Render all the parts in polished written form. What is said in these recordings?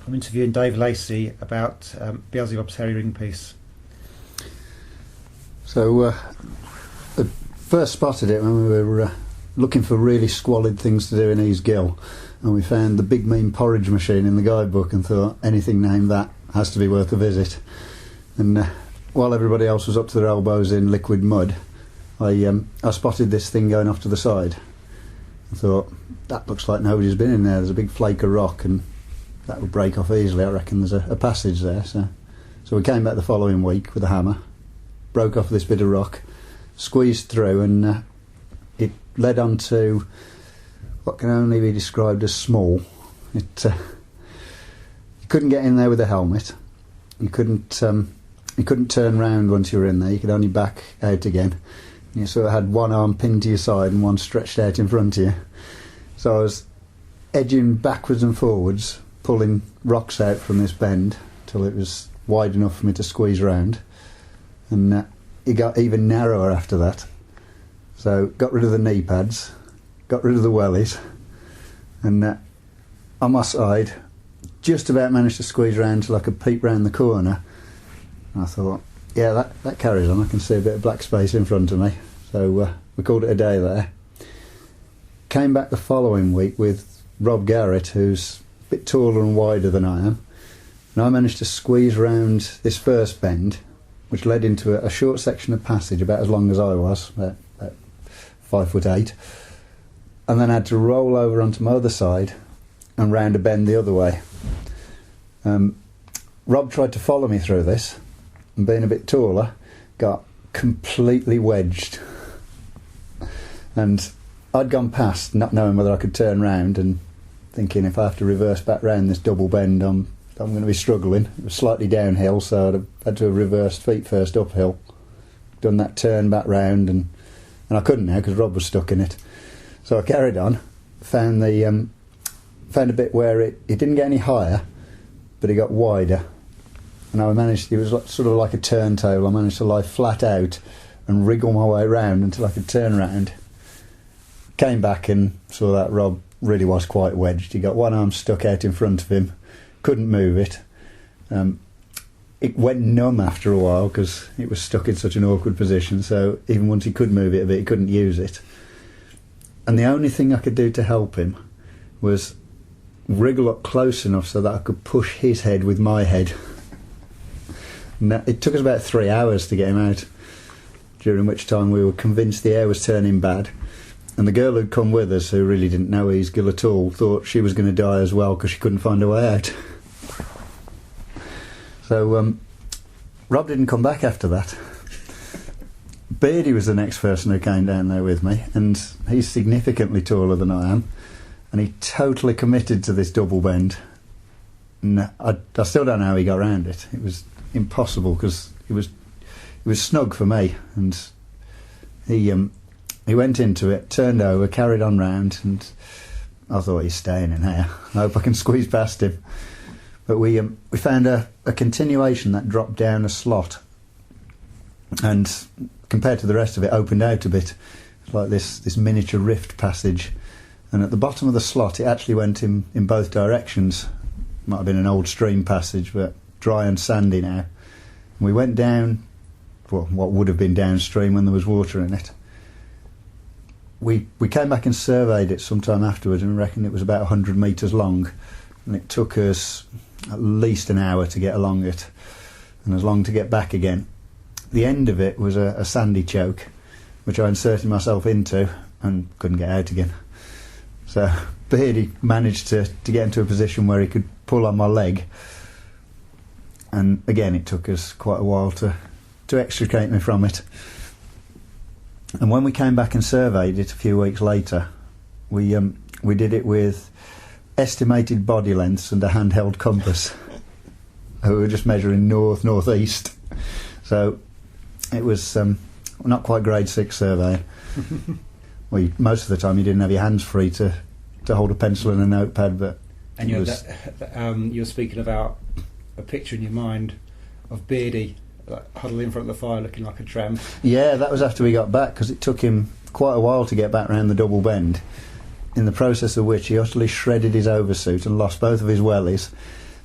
I'm interviewing Dave Lacey about Beelzebub's hairy ringpiece. So, I first spotted it when we were looking for really squalid things to do in East Gill, and we found the Big Mean Porridge machine in the guidebook and thought anything named that has to be worth a visit. And while everybody else was up to their elbows in liquid mud, I spotted this thing going off to the side. I thought, that looks like nobody's been in there. There's a big flake of rock and that would break off easily. I reckon there's a passage there. So we came back the following week with a hammer, broke off this bit of rock, squeezed through, and it led on to what can only be described as small. You couldn't get in there with a helmet. You couldn't turn round once you were in there. You could only back out again. You sort of had one arm pinned to your side and one stretched out in front of you. So I was edging backwards and forwards, pulling rocks out from this bend till it was wide enough for me to squeeze round. And it got even narrower after that. So got rid of the knee pads, got rid of the wellies, and on my side, just about managed to squeeze round till I could peep round the corner. And I thought, yeah, that carries on. I can see a bit of black space in front of me. So we called it a day there. Came back the following week with Rob Garrett, who's a bit taller and wider than I am. And I managed to squeeze round this first bend, which led into a short section of passage about as long as I was, about 5'8", and then had to roll over onto my other side and round a bend the other way. Rob tried to follow me through this, and being a bit taller, got completely wedged. And I'd gone past, not knowing whether I could turn round, and thinking if I have to reverse back round this double bend, I'm going to be struggling. It was slightly downhill, so I'd have had to have reversed feet first uphill, done that turn back round, and I couldn't now because Rob was stuck in it. So I carried on, found a bit where it didn't get any higher, but it got wider. And I managed, it was sort of like a turntable. I managed to lie flat out and wriggle my way round until I could turn round. Came back and saw that Rob really was quite wedged. He got one arm stuck out in front of him, couldn't move it. It went numb after a while because it was stuck in such an awkward position, so even once he could move it a bit, he couldn't use it. And the only thing I could do to help him was wriggle up close enough so that I could push his head with my head. And it took us about 3 hours to get him out, during which time we were convinced the air was turning bad. And the girl who'd come with us, who really didn't know East Gill at all, thought she was going to die as well because she couldn't find her way out. So Rob didn't come back after that. Beardy was the next person who came down there with me, and he's significantly taller than I am, and he totally committed to this double bend. And I still don't know how he got around it. It was impossible because it was snug for me, and he went into it, turned over, carried on round, and I thought, he's staying in here. I hope I can squeeze past him. But we found a continuation that dropped down a slot, and compared to the rest of it, opened out a bit, like this miniature rift passage. And at the bottom of the slot, it actually went in both directions. Might have been an old stream passage, but dry and sandy now. And we went down, well, what would have been downstream when there was water in it. We came back and surveyed it sometime afterwards, and reckoned it was about 100 metres long, and it took us at least an hour to get along it, and as long to get back again. The end of it was a sandy choke, which I inserted myself into and couldn't get out again. So Beardy managed to get into a position where he could pull on my leg, and again it took us quite a while to extricate me from it. And when we came back and surveyed it a few weeks later, we did it with estimated body lengths and a handheld compass. We were just measuring north-northeast. So it was not quite grade 6 survey. Well, most of the time you didn't have your hands free to hold a pencil and a notepad, but... And you're speaking about a picture in your mind of Beardy huddled in front of the fire looking like a tramp. Yeah, that was after we got back, because it took him quite a while to get back round the double bend, in the process of which he utterly shredded his oversuit and lost both of his wellies.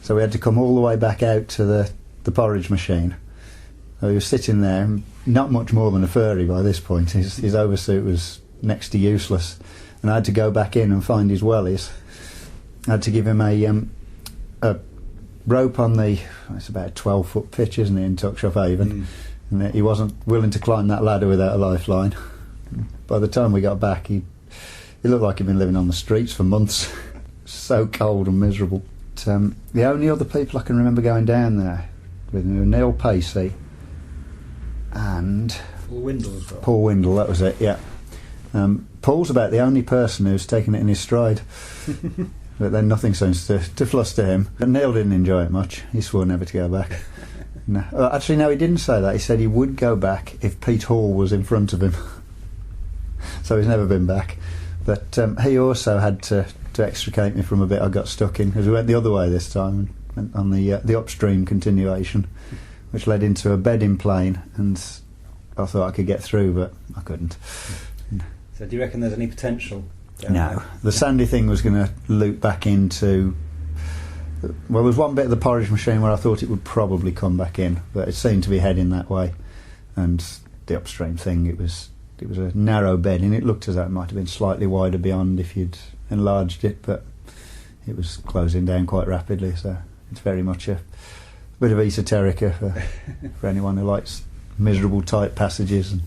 So we had to come all the way back out to the porridge machine. So he was sitting there, not much more than a furry by this point. His oversuit was next to useless, and I had to go back in and find his wellies. I had to give him a rope on it's about a 12-foot pitch, isn't it, in Tuckshop Haven, and he wasn't willing to climb that ladder without a lifeline. By the time we got back, he looked like he'd been living on the streets for months. So cold and miserable. The only other people I can remember going down there with me were Neil Pacey and Paul Windle, that was it, yeah. Paul's about the only person who's taken it in his stride. But then nothing seems to fluster him. But Neil didn't enjoy it much. He swore never to go back. No. Actually, no, he didn't say that. He said he would go back if Pete Hall was in front of him. So he's never been back. But he also had to extricate me from a bit I got stuck in, because we went the other way this time, went on the upstream continuation, which led into a bedding plane, and I thought I could get through, but I couldn't. So do you reckon there's any potential? No. The sandy thing was going to loop back into... Well, there was one bit of the porridge machine where I thought it would probably come back in, but it seemed to be heading that way. And the upstream thing, it was a narrow bed, and it looked as though it might have been slightly wider beyond if you'd enlarged it, but it was closing down quite rapidly, so it's very much a bit of esoterica for anyone who likes miserable tight passages and